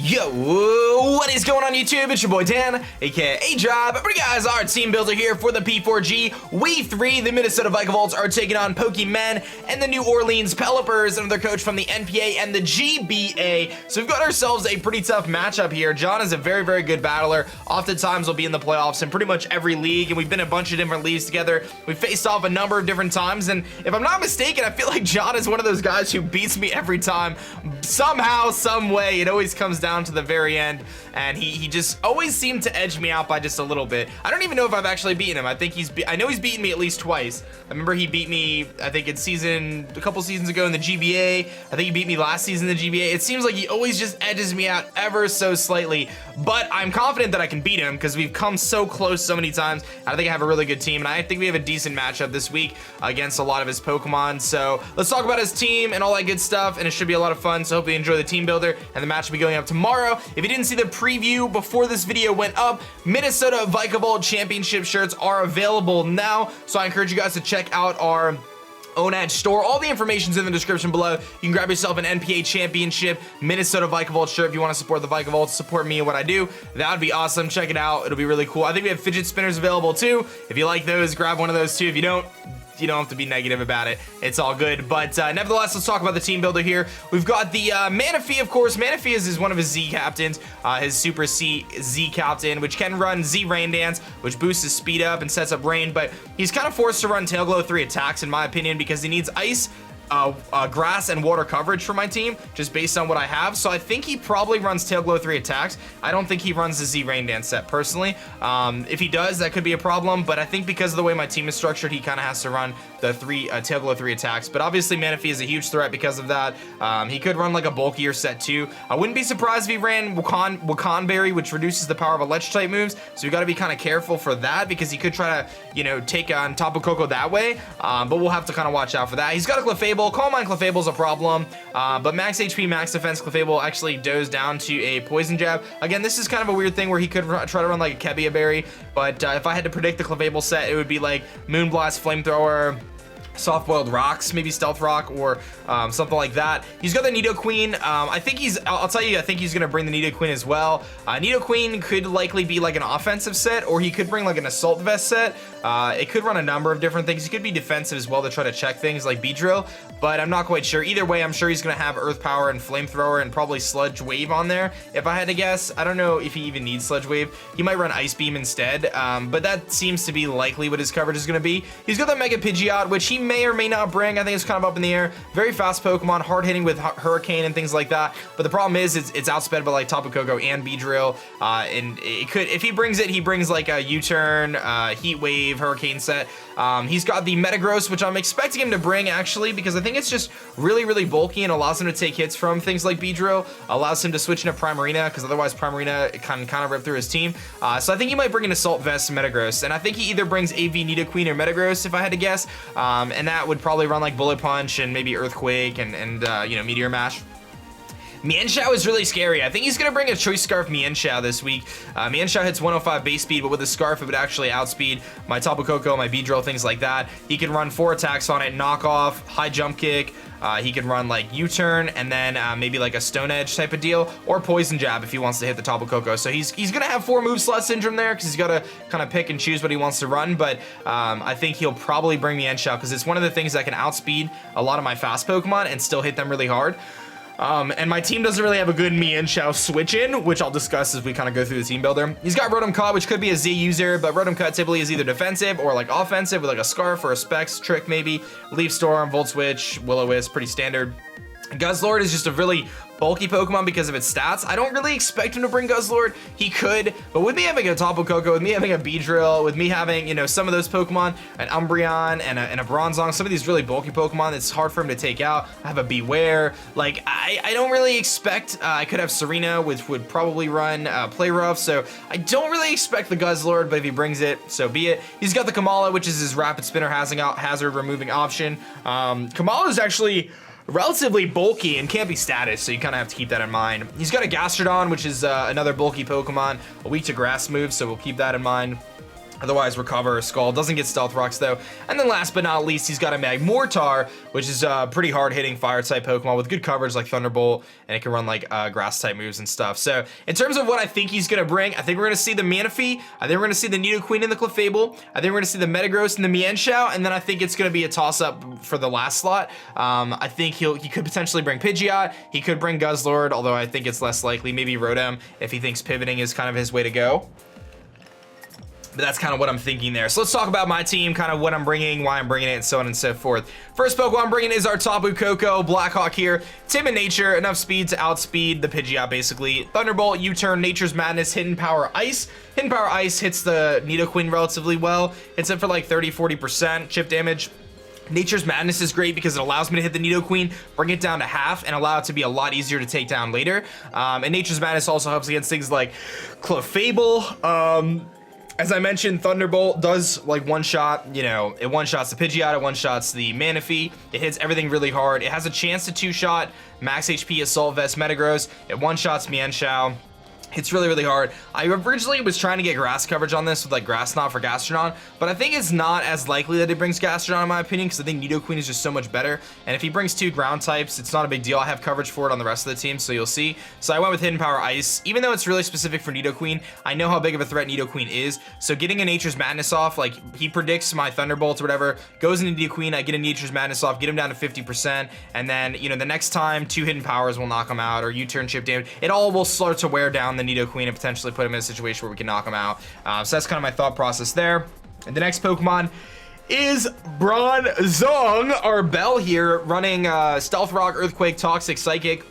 Yo, what is going on YouTube? It's your boy Dan, aka aDrive. But guys, our team builder here for the P4G. We three, the Minnesota Vikavolts, are taking on Pokemen and the new Orleans Pelippers under their coach from the NPA and the GBA. So we've got ourselves a pretty tough matchup here. John is a very, very good battler. Oftentimes will be in the playoffs in pretty much every league, and we've been in a bunch of different leagues together. We've faced off a number of different times, and if I'm not mistaken, I feel like John is one of those guys who beats me every time. Somehow, some way, it always comes down to the very end, and he just always seemed to edge me out by just a little bit. I don't even know if I've actually beaten him. I know he's beaten me at least twice. I remember he beat me, I think a couple seasons ago in the GBA. I think he beat me last season in the GBA. It seems like he always just edges me out ever so slightly, but I'm confident that I can beat him because we've come so close so many times. I think I have a really good team, and I think we have a decent matchup this week against a lot of his Pokemon. So let's talk about his team and all that good stuff, and it should be a lot of fun. So hope you enjoy the team builder, and the match will be going up tomorrow. If you didn't see the preview before this video went up, Minnesota Vikavolts championship shirts are available now, so I encourage you guys to check out our own Edge store. All the information's in the description below. You can grab yourself an NPA championship Minnesota Vikavolts shirt if you want to support the Vikavolts, support me and what I do. That would be awesome. Check it out. It'll be really cool. I think we have fidget spinners available too. If you like those, grab one of those too. If you don't have to be negative about it. It's all good. But nevertheless, let's talk about the team builder here. We've got the Manaphy, of course. Manaphy is one of his Z captains, his Super C Z captain, which can run Z Rain Dance, which boosts his speed up and sets up rain. But he's kind of forced to run Tail Glow 3 attacks, in my opinion, because he needs ice, grass and water coverage for my team, just based on what I have. So I think he probably runs Tail Glow 3 attacks. I don't think he runs the Z Rain Dance set personally. If he does, that could be a problem, but I think because of the way my team is structured, he kind of has to run the Tail Glow 3 attacks. But obviously Manaphy is a huge threat because of that. He could run like a bulkier set too. I wouldn't be surprised if he ran Wakanberry, which reduces the power of electric type moves, so you got to be kind of careful for that, because he could try to, take on Tapu Koko that way. But we'll have to kind of watch out for that. He's got a Clefable. Calm Mind Clefable's a problem, but max HP, max defense Clefable actually goes down to a Poison Jab. Again, this is kind of a weird thing where he could try to run like a Kebia Berry, but if I had to predict the Clefable set, it would be like Moonblast, Flamethrower, Soft Boiled Rocks, maybe Stealth Rock, or something like that. He's got the Nidoqueen. I'll tell you, I think he's gonna bring the Nidoqueen as well. Nidoqueen could likely be like an offensive set, or he could bring like an Assault Vest set. It could run a number of different things. He could be defensive as well to try to check things like Beedrill, but I'm not quite sure. Either way, I'm sure he's gonna have Earth Power and Flamethrower and probably Sludge Wave on there. If I had to guess, I don't know if he even needs Sludge Wave. He might run Ice Beam instead, but that seems to be likely what his coverage is gonna be. He's got the Mega Pidgeot, which he may or may not bring. I think it's kind of up in the air. Very fast Pokemon, hard hitting with Hurricane and things like that. But the problem is it's outsped by like Tapu Koko and Beedrill. And it could, if he brings it, he brings like a U-turn, Heat Wave, Hurricane set. He's got the Metagross, which I'm expecting him to bring actually, because I think it's just really, really bulky and allows him to take hits from things like Beedrill, allows him to switch into Primarina, because otherwise Primarina can kind of rip through his team. So I think he might bring an Assault Vest Metagross, and I think he either brings AV Nidoqueen or Metagross if I had to guess, and that would probably run like Bullet Punch and maybe Earthquake and Meteor Mash. Mienshao is really scary. I think he's going to bring a Choice Scarf Mienshao this week. Mienshao hits 105 base speed, but with a Scarf, it would actually outspeed my Tapu Koko, my Beedrill, things like that. He can run 4 attacks on it, Knock Off, High Jump Kick. He could run like U-turn and then maybe like a Stone Edge type of deal, or Poison Jab if he wants to hit the Tapu Koko. So he's going to have 4 move slot syndrome there, because he's got to kind of pick and choose what he wants to run. But I think he'll probably bring Mienshao, because it's one of the things that can outspeed a lot of my fast Pokemon and still hit them really hard. And my team doesn't really have a good Mienshao switch in, which I'll discuss as we kind of go through the team builder. He's got Rotom Cut, which could be a Z user, but Rotom Cut typically is either defensive or like offensive with like a Scarf or a Specs trick maybe. Leaf Storm, Volt Switch, Will-O-Wisp, pretty standard. Guzzlord is just a really bulky Pokemon because of its stats. I don't really expect him to bring Guzzlord. He could, but with me having a Tapu Koko, with me having a Beedrill, with me having, some of those Pokemon, an Umbreon and a Bronzong, some of these really bulky Pokemon, it's hard for him to take out. I have a Beware. Like, I don't really expect, I could have Serena, which would probably run Play Rough, so I don't really expect the Guzzlord, but if he brings it, so be it. He's got the Kamala, which is his Rapid Spinner hazard removing option. Kamala is actually relatively bulky and can't be status, so you kind of have to keep that in mind. He's got a Gastrodon, which is another bulky Pokemon, a weak to grass move, so we'll keep that in mind. Otherwise, Recover or Skull. Doesn't get Stealth Rocks, though. And then last but not least, he's got a Magmortar, which is a pretty hard-hitting Fire-type Pokemon with good coverage like Thunderbolt, and it can run like Grass-type moves and stuff. So, in terms of what I think he's going to bring, I think we're going to see the Manaphy, I think we're going to see the Nidoqueen and the Clefable, I think we're going to see the Metagross and the Mienshao, and then I think it's going to be a toss-up for the last slot. I think he could potentially bring Pidgeot, he could bring Guzzlord, although I think it's less likely, maybe Rotom, if he thinks pivoting is kind of his way to go. But that's kind of what I'm thinking there. So let's talk about my team, kind of what I'm bringing, why I'm bringing it, and so on and so forth. First Pokemon I'm bringing is our Tapu Koko, Blackhawk here. Timid Nature, enough speed to outspeed the Pidgeot, basically. Thunderbolt, U-turn, Nature's Madness, Hidden Power Ice. Hidden Power Ice hits the Nidoqueen relatively well. Hits it for like 30-40% chip damage. Nature's Madness is great because it allows me to hit the Nidoqueen, bring it down to half, and allow it to be a lot easier to take down later. And Nature's Madness also helps against things like Clefable. As I mentioned, Thunderbolt does like one-shot, you know, it one-shots the Pidgeot, it one-shots the Manaphy, it hits everything really hard. It has a chance to two-shot Max HP Assault Vest Metagross, it one-shots Mienshao. It's really, really hard. I originally was trying to get grass coverage on this with like Grass Knot for Gastrodon, but I think it's not as likely that it brings Gastrodon in my opinion, because I think Nidoqueen is just so much better. And if he brings 2 ground types, it's not a big deal. I have coverage for it on the rest of the team, so you'll see. So I went with Hidden Power Ice. Even though it's really specific for Nidoqueen, I know how big of a threat Nidoqueen is. So getting a Nature's Madness off, like he predicts my Thunderbolt or whatever, goes into Nidoqueen, I get a Nature's Madness off, get him down to 50%, and then, you know, the next time 2 Hidden Powers will knock him out, or U-turn chip damage. It all will start to wear down the Nidoqueen and potentially put him in a situation where we can knock him out. So that's kind of my thought process there. And the next Pokemon is Bronzong, our Bell here, running Stealth Rock, Earthquake, Toxic, Psychic.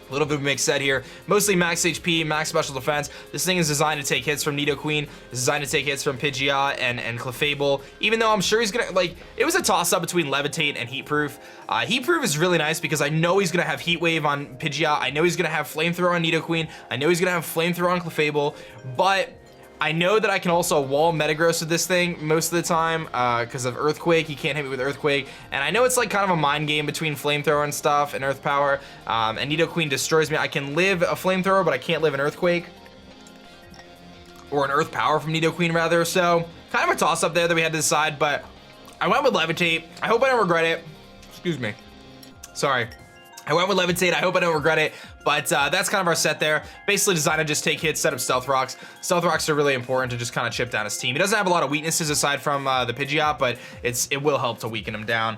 A little bit of a mixed set here. Mostly max HP, max special defense. This thing is designed to take hits from Nidoqueen. It's designed to take hits from Pidgeot and Clefable. Even though I'm sure he's gonna, like, it was a toss-up between Levitate and Heat Proof. Heat Proof is really nice because I know he's gonna have Heat Wave on Pidgeot. I know he's gonna have Flamethrower on Nidoqueen. I know he's gonna have Flamethrower on Clefable. But I know that I can also wall Metagross with this thing most of the time because of Earthquake. He can't hit me with Earthquake. And I know it's like kind of a mind game between Flamethrower and stuff and Earth Power. And Nidoqueen destroys me. I can live a Flamethrower, but I can't live an Earthquake. Or an Earth Power from Nidoqueen, rather. So, kind of a toss-up there that we had to decide. But I went with Levitate. I hope I don't regret it. Excuse me. Sorry. I went with Levitate. I hope I don't regret it. But that's kind of our set there. Basically designed to just take hits, set up Stealth Rocks. Stealth Rocks are really important to just kind of chip down his team. He doesn't have a lot of weaknesses aside from the Pidgeot, but it will help to weaken him down.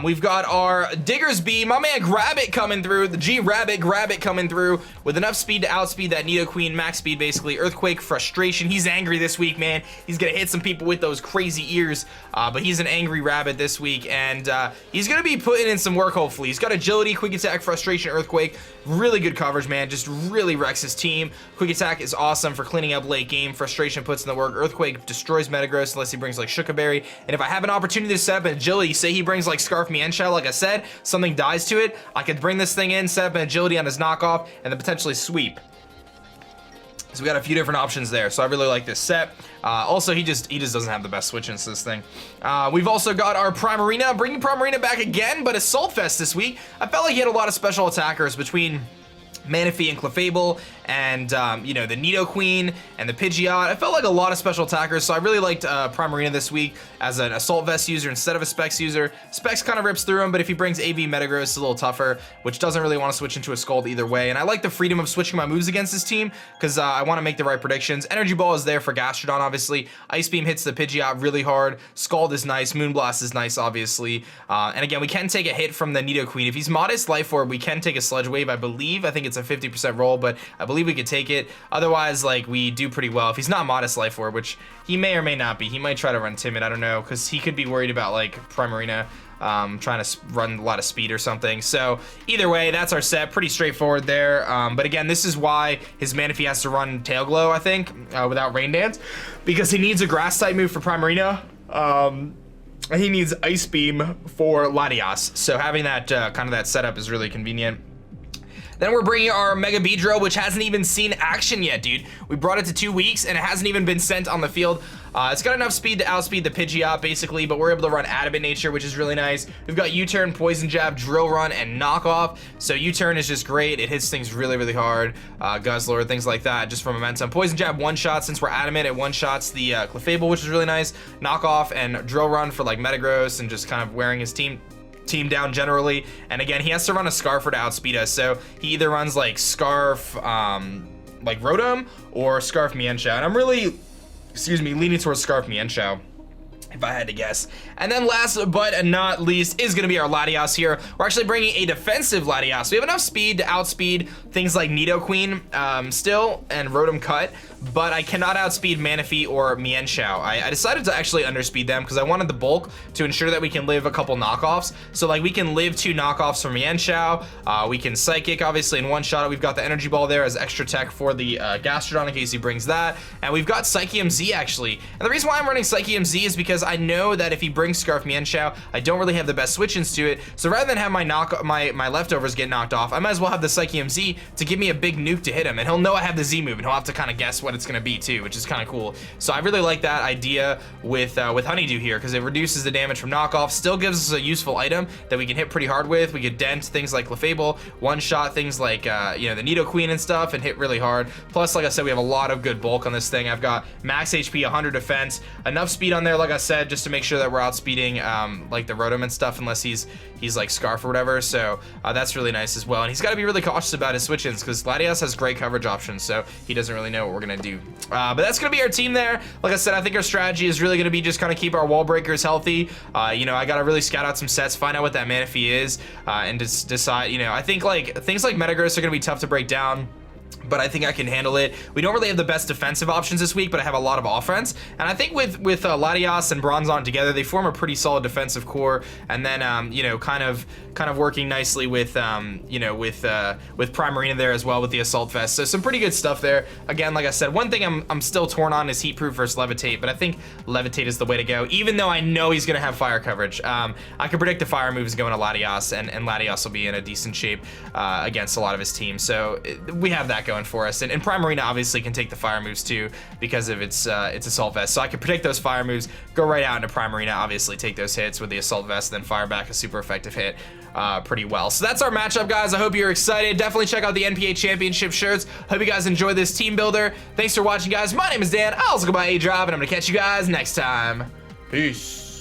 We've got our Diggersby, my man Grabbit coming through, the G-Rabbit, Grabbit coming through with enough speed to outspeed that Nidoqueen, max speed basically, Earthquake, Frustration. He's angry this week, man. He's gonna hit some people with those crazy ears, but he's an angry rabbit this week, and he's gonna be putting in some work hopefully. He's got Agility, Quick Attack, Frustration, Earthquake, really good coverage, man, just really wrecks his team. Quick Attack is awesome for cleaning up late game, Frustration puts in the work, Earthquake destroys Metagross unless he brings like Shukaberry, and if I have an opportunity to set up an Agility, say he brings like Scarf Mienshao, like I said, something dies to it, I could bring this thing in, set up an Agility on his knockoff, and then potentially sweep. So we got a few different options there, so I really like this set. Also, he just doesn't have the best switch into this thing. We've also got our Primarina, bringing Primarina back again, but Assault Vest this week. I felt like he had a lot of special attackers between Manaphy and Clefable, and you know, the Nidoqueen and the Pidgeot. I felt like a lot of special attackers, so I really liked Primarina this week as an Assault Vest user instead of a Specs user. Specs kind of rips through him, but if he brings AV Metagross, it's a little tougher, which doesn't really want to switch into a Scald either way. And I like the freedom of switching my moves against this team because I want to make the right predictions. Energy Ball is there for Gastrodon, obviously. Ice Beam hits the Pidgeot really hard. Scald is nice. Moonblast is nice, obviously. And again, we can take a hit from the Nidoqueen. If he's Modest Life Orb, we can take a Sludge Wave, I believe. I think it's a 50% roll, but I believe we could take it. Otherwise, like, we do pretty well. If he's not Modest Life Orb, which he may or may not be, he might try to run Timid, I don't know, because he could be worried about, like, Primarina trying to run a lot of speed or something. So either way, that's our set. Pretty straightforward there. But again, this is why his Manaphy has to run Tail Glow, I think, without Rain Dance, because he needs a Grass type move for Primarina. And he needs Ice Beam for Latias. So having that kind of that setup is really convenient. Then we're bringing our Mega Beedrill, which hasn't even seen action yet, dude. We brought it to 2 weeks and it hasn't even been sent on the field. It's got enough speed to outspeed the Pidgeot, basically, but we're able to run Adamant Nature, which is really nice. We've got U-Turn, Poison Jab, Drill Run, and Knockoff. So U-Turn is just great. It hits things really, really hard. Guzzler, things like that, just for momentum. Poison Jab one-shot, since we're Adamant, it one-shots the Clefable, which is really nice. Knockoff and Drill Run for like Metagross and just kind of wearing his team down generally. And again, he has to run a Scarfer to outspeed us, so he either runs like Scarf, like Rotom, or Scarf Mienshao. And I'm really, leaning towards Scarf Mienshao, if I had to guess. And then last but not least is going to be our Latias here. We're actually bringing a defensive Latias. We have enough speed to outspeed things like Nidoqueen still and Rotom Cut, but I cannot outspeed Manaphy or Mienshao. I decided to actually underspeed them because I wanted the bulk to ensure that we can live a couple knockoffs. So like we can live 2 knockoffs from Mienshao. We can Psychic obviously in one shot. We've got the Energy Ball there as extra tech for the Gastrodon in case he brings that. And we've got Psychium Z actually. And the reason why I'm running Psychium Z is because I know that if he brings Scarf Mienshao, I don't really have the best switch-ins to it. So rather than have my leftovers get knocked off, I might as well have the Psychium Z to give me a big nuke to hit him. And he'll know I have the Z move and he'll have to kind of guess what it's going to be too, which is kind of cool. So I really like that idea with Honeydew here because it reduces the damage from knockoff, still gives us a useful item that we can hit pretty hard with. We could dent things like Clefable, one-shot things like you know, the Nidoqueen and stuff, and hit really hard. Plus, like I said, we have a lot of good bulk on this thing. I've got max HP, 100 defense, enough speed on there, like I said, just to make sure that we're outspeeding like the Rotom and stuff, unless he's like Scarf or whatever. So that's really nice as well. And he's got to be really cautious about his switch-ins because Latias has great coverage options, so he doesn't really know what we're gonna do. But that's gonna be our team there. Like I said, I think our strategy is really gonna be just kind of keep our wall breakers healthy. You know, I gotta really scout out some sets, find out what that Manaphy is, and just decide. You know, I think like things like Metagross are gonna be tough to break down, but I think I can handle it. We don't really have the best defensive options this week, but I have a lot of offense. And I think with Latias and Bronzong together, they form a pretty solid defensive core. And then, you know, kind of working nicely with, you know, with Primarina there as well with the Assault Vest. So some pretty good stuff there. Again, like I said, one thing I'm still torn on is Heat Proof versus Levitate, but I think Levitate is the way to go, even though I know he's going to have fire coverage. I can predict the fire moves going to Latias, and Latias will be in a decent shape against a lot of his team. So we have that going for us, and Primarina obviously can take the fire moves too because of its Assault Vest. So I can predict those fire moves, go right out into Primarina, obviously take those hits with the Assault Vest, then fire back a super effective hit pretty well. So that's our matchup, guys. I hope you're excited. Definitely check out the NPA Championship shirts. Hope you guys enjoy this team builder. Thanks for watching, guys. My name is Dan. I also go by aDrive, and I'm gonna catch you guys next time. Peace.